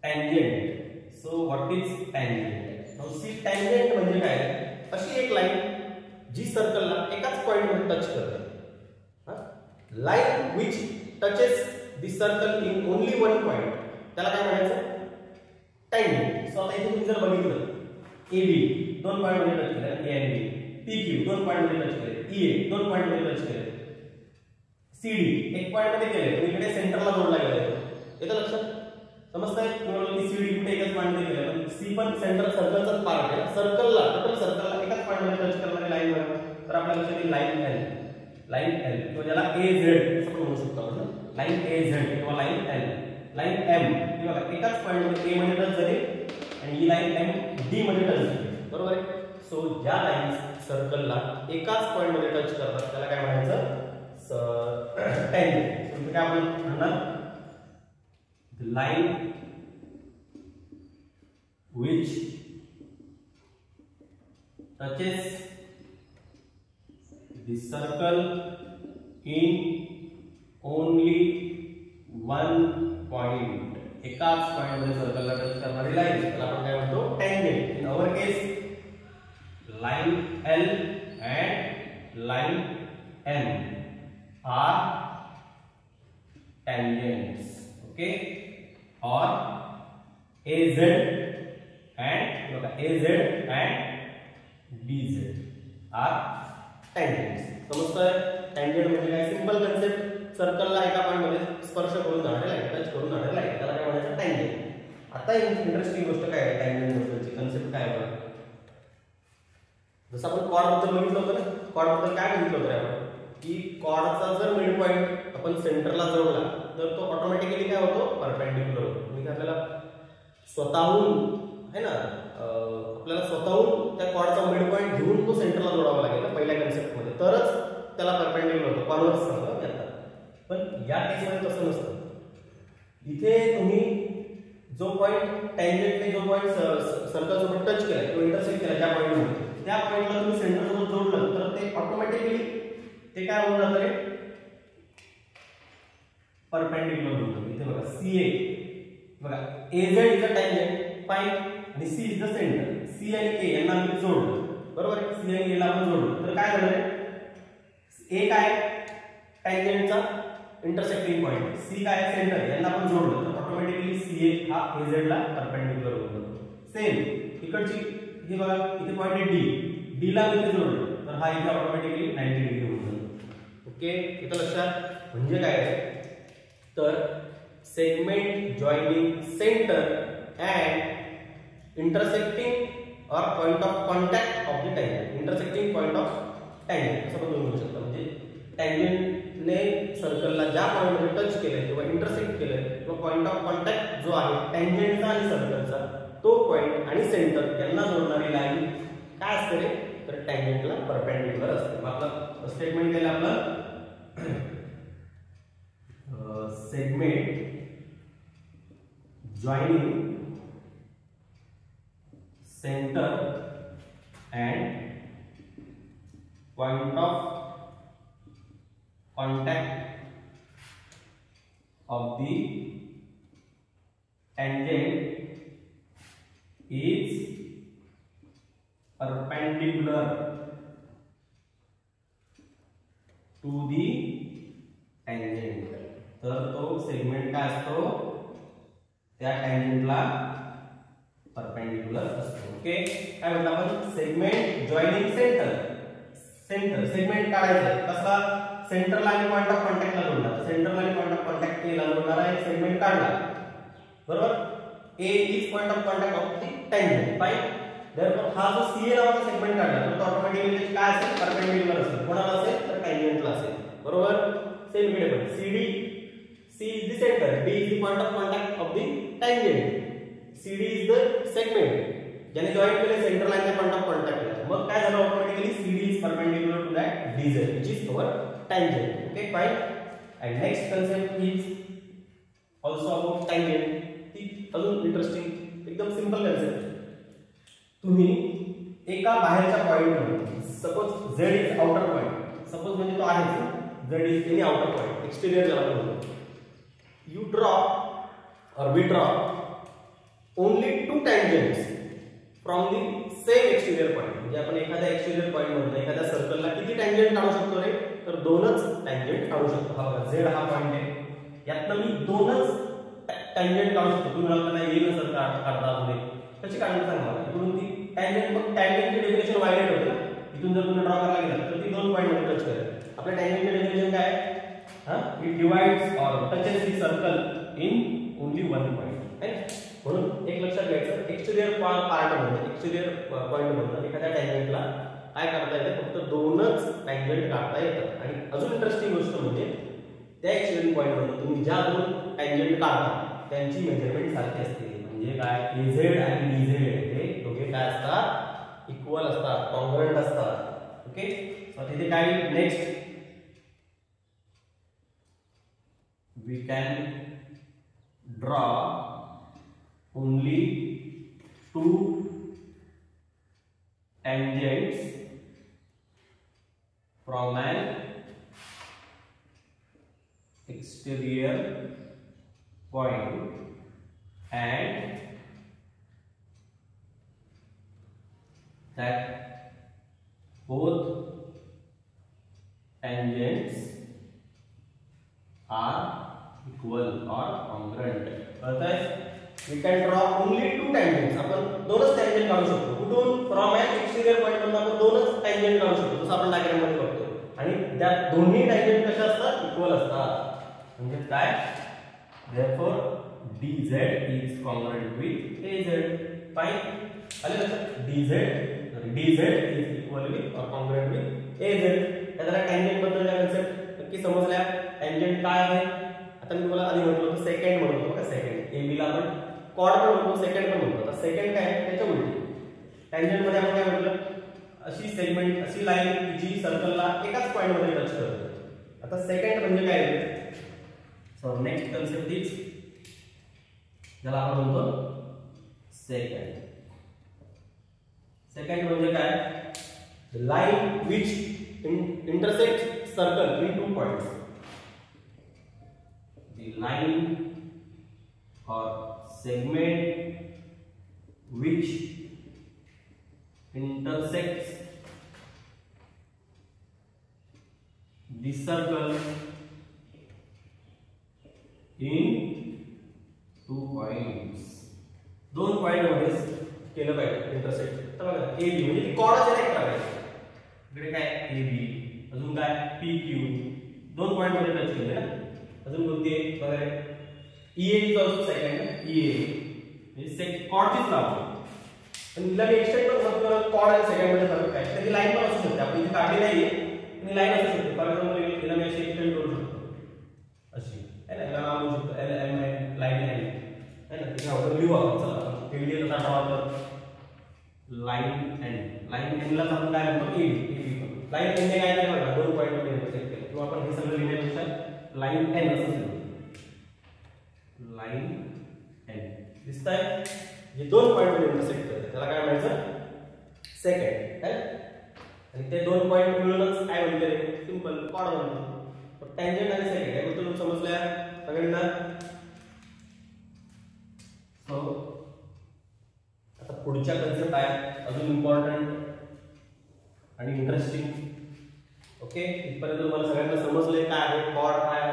tangent. So what is tangent? Now see tangent म्हणजे काय? अशी एक लाईन जी सर्कलला एकाच पॉइंट मध्ये टच करते. Line which touches the circle in only one point त्याला काय म्हणायचं? tangent. सो आता इथे तुम्ही जर बघितलं AB दोन पॉइंट मध्ये टच केलं, A आणि B, PQ दोन पॉइंट मध्ये टच केले, EA दोन पॉइंट मध्ये टच केले, CD एक पॉइंट मध्ये केले, पण इकडे सेंटरला जोडला गेला. येतं लक्षात? समजतंय? तुम्हाला की CD कुठे एकाच पॉइंट मध्ये केलं, पण C पण सेंटर सर्कलचाच पार्ट आहे. सर्कलला टोटल सर्कलला एकाच पॉइंट मध्ये टच करणारी लाईन बघा. तर आपल्या लक्षात येईल लाईन L, लाईन L किंवा ज्याला AZ असं म्हणू शकतो आपण. लाईन AZ किंवा लाईन L, लाईन M किंवा एकाच पॉइंट मध्ये A मध्ये टच झाली आणि ही लाईन M D मध्ये टच झाली. बरोबर आहे? सो ज्या लाईन्स सर्कलला एकाच पॉइंट मध्ये टच करतात त्याला काय म्हणायचं? tangent. म्हणजे काय आपण म्हणणार? The line which touches the circle in only one point. एकाच पॉइंट मध्ये सर्कलला टच करणारी लाईन त्याला आपण काय म्हणतो? tangent. In our case line L and line M are tangents. Okay, or AZ and DZ are tangents. समजतंय? tangent म्हणजे काय? Simple concept. सर्कलला एका पॉइंट मध्ये स्पर्श करून जाणारी लाईन, टच करून जाणारी लाईन त्याला काय म्हणायचं? tangent. आता इंटरेस्टिंग गोष्ट काय आहे tangent बद्दलची कन्सेप्ट काय आहे? जसं आपण कॉर्ड बद्दल बघितलं होतं ना, कॉर्ड बद्दल काय बघितलं होतं आपण की कॉर्डचा जर मिड पॉइंट आपण सेंटरला जोडला तर तो ऑटोमॅटिकली काय होतो? परपेंडिक्युलर होतो. म्हणजे आपल्याला स्वतःहून है ना, आपल्याला स्वतःहून त्या कॉर्डचा मिड पॉइंट घेऊन तो सेंटरला जोडावा लागेल पहिल्या कन्सेप्ट मध्ये, तरच त्याला परपेंडिक्युलर होतो. कॉन्व्हर्स सांगतो त्याला. पण या केसमध्ये तसं नसतं. इथे तुम्ही जो पॉइंट टँजेंटने जो पॉइंट सर्कल सोबत टच केला किंवा इंटरसेक्ट केला ज्या पॉइंटमध्ये, त्या पॉइंटला तुम्ही सेंटर सोबत जोडलं तर ते ऑटोमॅटिकली ते काय होऊन जातं रे? परपेंडिक्युलर होतं. इथे बघा CA बघा, AZ is a tangent fine आणि C is the centre. C आणि A यांना आम्ही जोडलं. बरोबर आहे? C आणि A ला आपण जोडलं तर काय झालं? A काय? टँजेंटचा इंटरसेक्टिंग पॉइंट, C काय? सेंटर. यांना आपण जोडलं तर ऑटोमॅटिकली CA हा AZ ला परपेंडिक्युलर होऊन जातो. सेम इकडची हे बघा, इथे पॉइंट आहे D, D ला इथे जोडलं तर हा इथे ऑटोमॅटिकली 90 डिग्री होऊन जातो. ओके, इथं लक्षात? म्हणजे काय तर segment joining centre and intersecting or point of contact of the tangent. Intersecting point of tangent असं पण तुम्ही म्हणू शकता. म्हणजे टँजेंटने सर्कलला ज्या पॉइंट मध्ये टच केलंय किंवा इंटरसेक्ट केलंय किंवा पॉइंट ऑफ कॉन्टॅक्ट जो आहे टँजेंटचा आणि सर्कलचा, तो पॉइंट आणि सेंटर यांना जोडणारी लाईन काय असते रे? तर टँजेंटला परपेंडिक्युलर असते. आपलं स्टेटमेंट केलं आपलं segment joining centre and point of contact of the tangent is perpendicular to the tangent. तर तो सेगमेंट काय असतो? त्या टँजेंटला परपेंडिक्युलर असतो. ओके, काय म्हणतो आपण? Segment joining centre. Centre segment काढायचं कसला? सेंटरला आणि पॉइंट ऑफ कॉन्टॅक्टला जोडणार. सेंटरला आणि पॉइंट ऑफ कॉन्टॅक्ट ला जोडणारा एक सेगमेंट काढला. बरोबर? A is point of contact of the tangent. Fine. Therefore, हा जो CA नावाचा सेगमेंट काढला तर ऑटोमॅटिकली काय असेल? परपेंडिक्युलर असेल. कोणाला असेल? तर टँजेंटला असेल. बरोबर? सेम इकडे पण CD, C is the center, D is the point of contact of the tangent, CD is the segment ज्याने जॉइन केले सेंटर लाईन च्या पॉइंट ऑफ कॉन्टॅक्टला. मग काय झालं? Automatically CD is perpendicular to that DZ which is our tangent. Okay, fine. And next concept is also about tangent. अजून interesting एकदम simple concept. तुम्ही एका बाहेरच्या पॉइंटवर suppose Z is outer point, suppose म्हणजे तो आहे Z is any outer point, exterior ज्याला म्हणतो. You draw or we draw only two tangents from the same exterior point. म्हणजे आपण एखाद्या एक्सटेरियर पॉइंट मधून एखाद्या सर्कलला किती टँजंट काढू शकतो रे, तर दोनच टँजंट काढू शकतो. हा बघा झेड हा पॉइंट आहे, यातनं मी दोनच टँजंट काढू शकतो. तुम्ही मला नाही येईल सर काढता पुढे कशी काढायला सांगा मला. इकडून ती टँजंट, मग टँजंटची डेफिनेशन वायलेट होते ना. इथून जर तुम्ही ड्रॉ करायला गेला तर ती दोन पॉइंट मध्ये टच करेल. आपल्या टँजंटची डेफिनेशन काय आहे, it divides or touches the circle in only one point है. म्हणून एक लक्षात घ्यायचं, एक्सटेरियर पार्ट मध्ये एक्सटेरियर पॉइंट मध्ये एखाद्या टँजंटला काय करता येते, फक्त दोनच टँजंट काढता येतात. आणि अजून इंटरेस्टिंग गोष्ट म्हणजे त्या एक्सटेरियर पॉइंट मध्ये तुम्ही ज्या दोन टँजंट काढता त्यांची मेजरमेंट सारखी असते. म्हणजे काय, AZ आणि DZ हे दोघे काय असतात, इक्वल असतात, कॉन्ग्रुएंट असतात. ओके, सो तिथे काय next we can draw only two tangents from an exterior point and that both tangents are equal or congruent. कळतंय? We can draw only two tangents. आपण दोनच टँजंट काढू शकतो. कुठून, फ्रॉम एन एक्सटेरियर पॉइंट मधून आपण दोनच टँजंट काढू शकतो, जसं आपण डायग्राम मध्ये बघतो. आणि त्या दोन्ही टँजंट कशा असतात, इक्वल असतात. म्हणजे काय, therefore DZ is congruent with AZ. Fine, आले लक्षात, DZ is equal with or congruent with AZ. त्याला टँजंट बद्दलच्या कन्सेप्ट नक्की समजल्या. टँजंट काय आहे, आता मी तुम्हाला आधी म्हटलं होतं सेकंड म्हणतो बघा. सेकंड AB ला आपण कॉर्ड पण म्हणतो, सेकंड पण म्हणतो. आता सेकंड काय आहे, त्याच्या उलटी. टँजंट मध्ये आपण काय म्हटलं, अशी सेगमेंट, अशी लाईन जी सर्कलला एकाच पॉइंट मध्ये टच करते. आता सेकंड म्हणजे काय आहे, सो नेक्स्ट कन्सेप्ट इज ज्याला आपण म्हणतो सेकंड. सेकंड म्हणजे काय, line which intersect circle in two points. The line or segment which intersects the circle in two points. दोन पॉइंट मध्ये केलं पाहिजे इंटरसेक्ट. तर बघा AB म्हणजे कॉर्डच एक करायचं. इकडे काय AB, अजून काय PQ, दोन पॉइंट मध्ये टच केले ना. अजून कोणती बघा, EA is also second. EA म्हणजे कॉर्डचीच लावतो. पण तिला मी एक्सटेंड करून कॉर्ड आणि सेकंड मध्ये फरक काय, त्याची लाईन पण असू शकते. आपण इथे काढली नाहीये, आणि लाईन असू शकते. फॉर एक्झाम्पल तिला मी अशी एक्सटेंड करू शकतो, अशी है ना. याला नाव देऊ शकतो LM लाईन L है ना. तिथे आपण लिहू, आपण चला केली आता ड्रॉ कर लाईन N. लाईन N ला आपण काय म्हणतो, AB. लाईन N ने काय केलं बघा, दोन पॉइंट मध्ये इंटरसेक्ट केलं. किंवा आपण हे सगळं लिहिण्यापेक्षा लाइन N असं लिहू, लाइन N दिसतंय. जे दोन पॉइंट मध्ये इंटरसेक्ट करते त्याला काय म्हणायचं, सेकंड. आणि ते दोन पॉइंट मिळूनच काय म्हणते, सिंपल कॉर्ड म्हणतो. टँजंट आणि सेकंड या गोष्टी समजल्या सगळ्यांना. सो आता पुढच्या कन्सेप्ट आहे अजून इम्पॉर्टंट आणि इंटरेस्टिंग. ओके, इथपर्यंत तुम्हाला सगळ्यांना समजले काय आहे कॉर्ड, काय